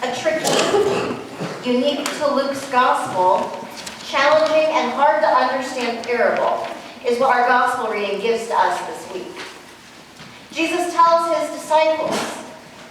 A tricky, unique to Luke's gospel, challenging and hard to understand parable is what our gospel reading gives to us this week. Jesus tells his disciples,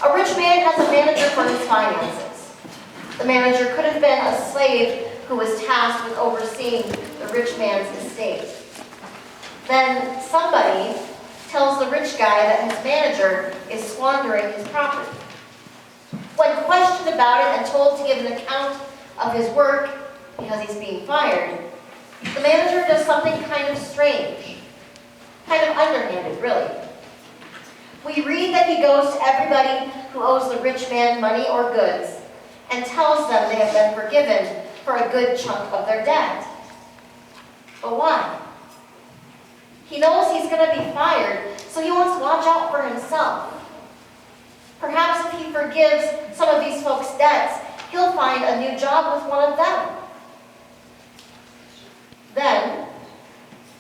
a rich man has a manager for his finances. The manager could have been a slave who was tasked with overseeing the rich man's estate. Then somebody tells the rich guy that his manager is squandering his property. When questioned about it and told to give an account of his work because he's being fired, the manager does something kind of strange, kind of underhanded, really. We read that he goes to everybody who owes the rich man money or goods and tells them they have been forgiven for a good chunk of their debt. But why? He knows he's going to be fired, so he wants to watch out for himself. Perhaps if he forgives some of these folks' debts, he'll find a new job with one of them. Then,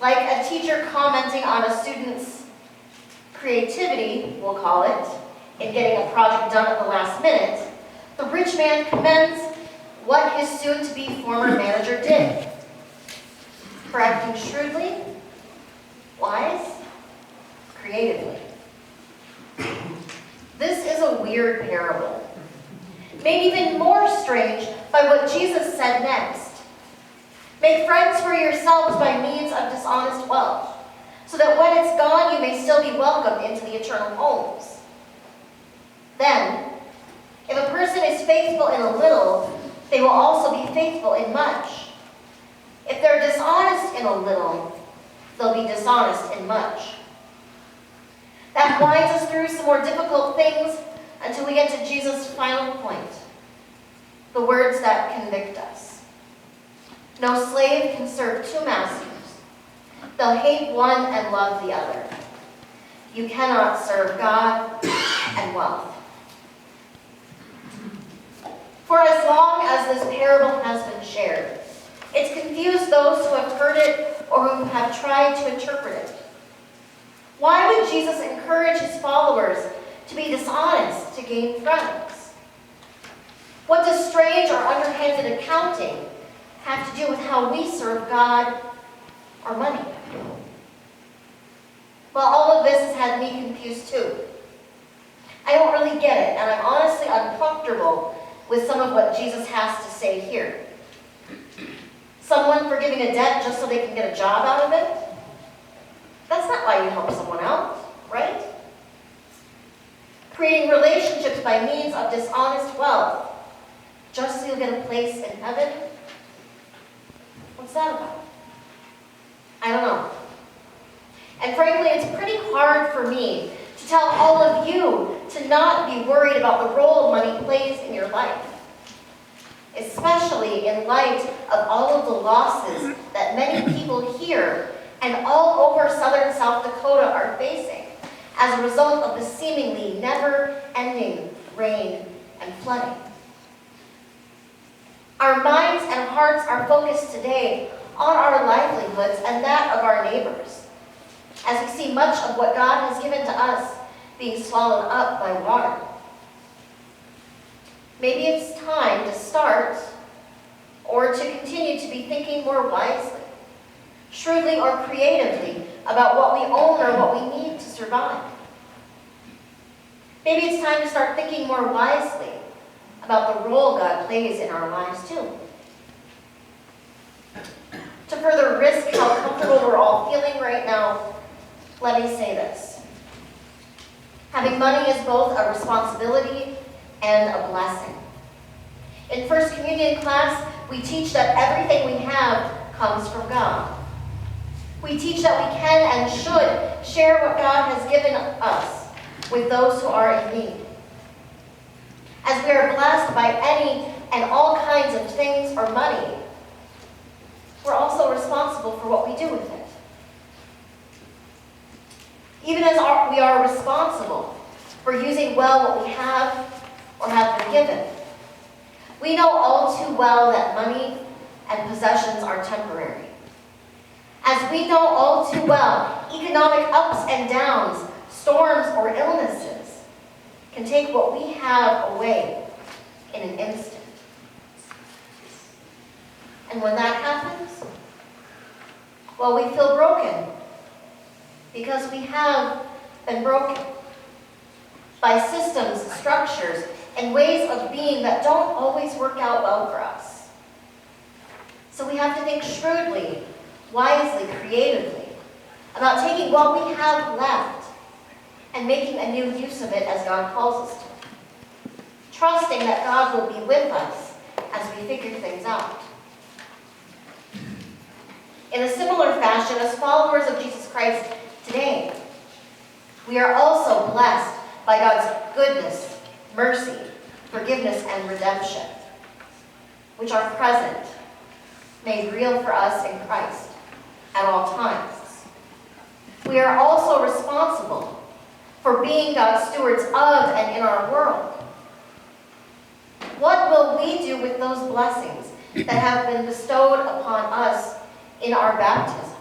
like a teacher commenting on a student's creativity, we'll call it, in getting a project done at the last minute, the rich man commends what his soon-to-be former manager did. Correcting shrewdly, wise, creatively. This is a weird parable, made even more strange by what Jesus said next. Make friends for yourselves by means of dishonest wealth, so that when it's gone you may still be welcomed into the eternal homes. Then, if a person is faithful in a little, they will also be faithful in much. If they're dishonest in a little, they'll be dishonest in much. That winds us through some more difficult things until we get to Jesus' final point, the words that convict us. No slave can serve two masters. They'll hate one and love the other. You cannot serve God and wealth. For as long as this parable has been shared, it's confused those who have heard it or who have tried to interpret it. Why would Jesus encourage his followers to be dishonest to gain friends? What does strange or underhanded accounting have to do with how we serve God or money? Well, all of this has had me confused too. I don't really get it, and I'm honestly uncomfortable with some of what Jesus has to say here. Someone forgiving a debt just so they can get a job out of it? That's not why you help someone out, right? Creating relationships by means of dishonest wealth, just so you'll get a place in heaven? What's that about? I don't know. And frankly, it's pretty hard for me to tell all of you to not be worried about the role money plays in your life, especially in light of all of the losses that many people here and all over southern South Dakota are facing as a result of the seemingly never-ending rain and flooding. Our minds and hearts are focused today on our livelihoods and that of our neighbors, as we see much of what God has given to us being swallowed up by water. Maybe it's time to start or to continue to be thinking more wisely, shrewdly or creatively about what we own or what we need to survive. Maybe it's time to start thinking more wisely about the role God plays in our lives too. To further risk how comfortable we're all feeling right now, let me say this. Having money is both a responsibility and a blessing. In First Communion class, we teach that everything we have comes from God. We teach that we can and should share what God has given us with those who are in need. As we are blessed by any and all kinds of things or money, we're also responsible for what we do with it. Even as we are responsible for using well what we have or have been given, we know all too well that money and possessions are temporary. As we know all too well, economic ups and downs, storms or illnesses can take what we have away in an instant. And when that happens, well, we feel broken because we have been broken by systems, structures, and ways of being that don't always work out well for us. So we have to think shrewdly, wisely, creatively about taking what we have left and making a new use of it as God calls us to. Trusting that God will be with us as we figure things out. In a similar fashion, as followers of Jesus Christ today, we are also blessed by God's goodness, mercy, forgiveness, and redemption, which are present, made real for us in Christ at all times. We are also responsible for being God's stewards of and in our world. What will we do with those blessings that have been bestowed upon us in our baptisms?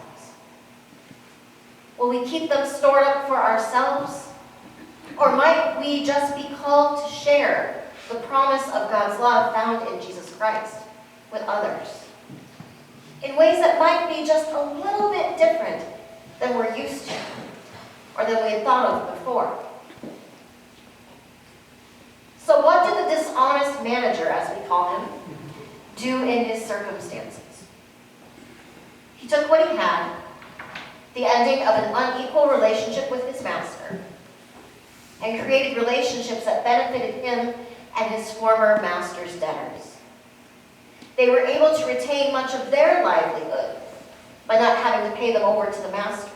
Will we keep them stored up for ourselves? Or might we just be called to share the promise of God's love found in Jesus Christ with others in ways that might be just a little bit different than we're used to or than we had thought of before? So what did the dishonest manager, as we call him, do in his circumstances? He took what he had, the ending of an unequal relationship with his master, and created relationships that benefited him and his former master's debtors. They were able to retain much of their livelihood by not having to pay them over to the master.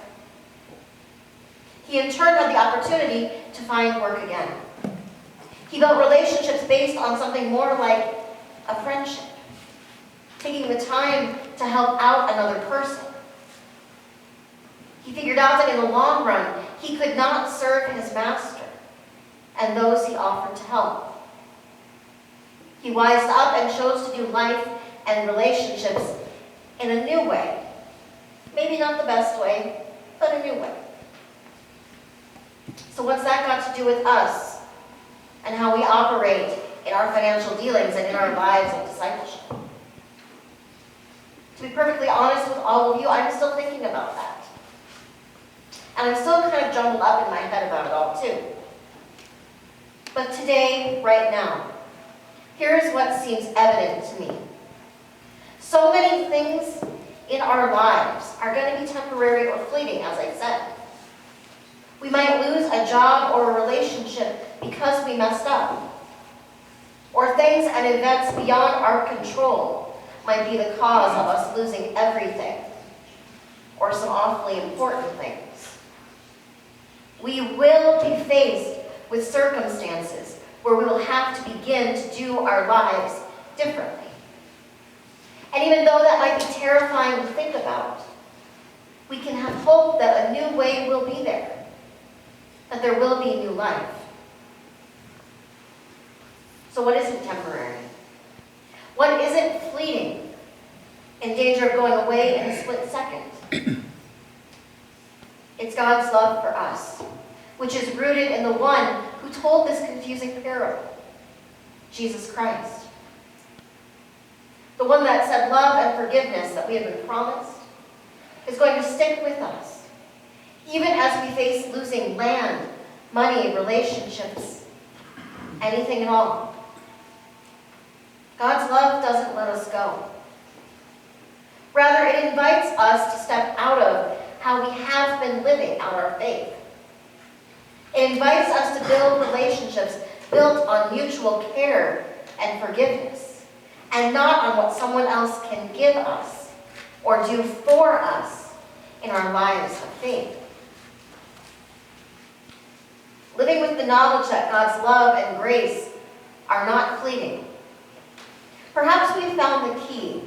He in turn had the opportunity to find work again. He built relationships based on something more like a friendship, taking the time to help out another person. He figured out that in the long run, he could not serve his master and those he offered to help. He wised up and chose to do life and relationships in a new way. Maybe not the best way, but a new way. So what's that got to do with us and how we operate in our financial dealings and in our lives of discipleship? To be perfectly honest with all of you, I'm still thinking about that. And I'm still kind of jumbled up in my head about it all too. But today, right now, here's what seems evident to me. So many things in our lives are going to be temporary or fleeting, as I said. We might lose a job or a relationship because we messed up. Or things and events beyond our control might be the cause of us losing everything, or some awfully important things. We will be faced with circumstances where we will have to begin to do our lives differently. And even though that might be terrifying to think about, we can have hope that a new way will be there, that there will be new life. So what isn't temporary? What isn't fleeting, in danger of going away in a split second? It's God's love for us, which is rooted in the one who told this confusing parable, Jesus Christ. The one that said love and forgiveness that we have been promised is going to stick with us, even as we face losing land, money, relationships, anything at all. God's love doesn't let us go. Rather, it invites us to step out of how we have been living out our faith. It invites us to build relationships built on mutual care and forgiveness, and not on what someone else can give us or do for us in our lives of faith. Living with the knowledge that God's love and grace are not fleeting. Perhaps we've found the key,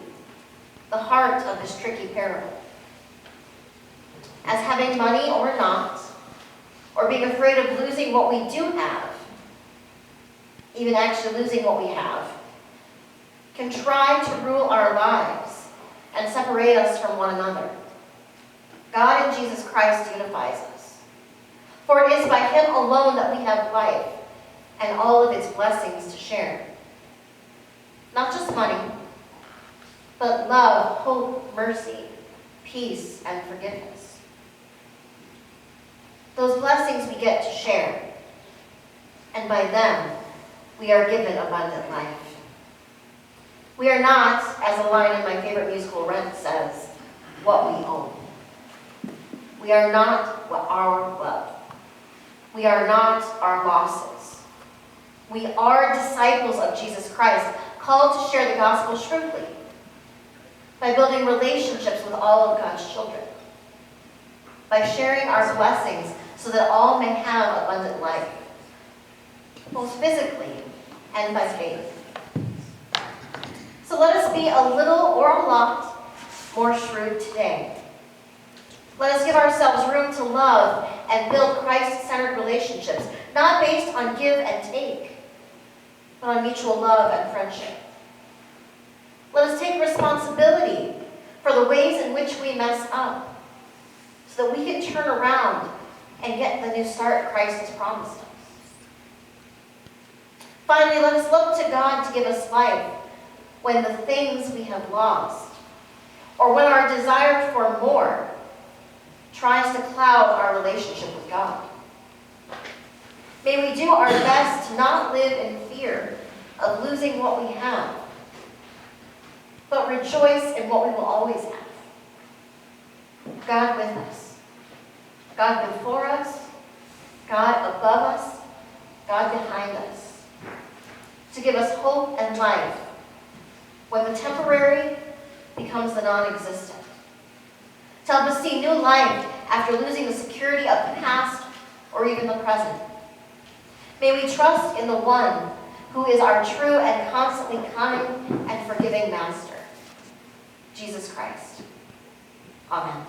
the heart of this tricky parable. As having money or not, or being afraid of losing what we do have, even actually losing what we have, can try to rule our lives and separate us from one another. God in Jesus Christ unifies us. For it is by him alone that we have life and all of its blessings to share. not just money, but love, hope, mercy, peace, and forgiveness. Those blessings we get to share, and by them, we are given abundant life. We are not, as a line in my favorite musical, Rent, says, what we own. We are not our wealth. We are not our losses. We are disciples of Jesus Christ, called to share the gospel shrewdly by building relationships with all of God's children, by sharing our blessings so that all may have abundant life, both physically and by faith. So let us be a little or a lot more shrewd today. Let us give ourselves room to love and build Christ-centered relationships, not based on give and take, but on mutual love and friendship. Let us take responsibility for the ways in which we mess up, so that we can turn around and get the new start Christ has promised us. Finally, let us look to God to give us life when the things we have lost, or when our desire for more, tries to cloud our relationship with God. May we do our best to not live in fear of losing what we have, but rejoice in what we will always have. God with us, God before us, God above us, God behind us, to give us hope and life when the temporary becomes the non-existent, to help us see new life after losing the security of the past or even the present. May we trust in the one who is our true and constantly kind and forgiving Master, Jesus Christ. Amen.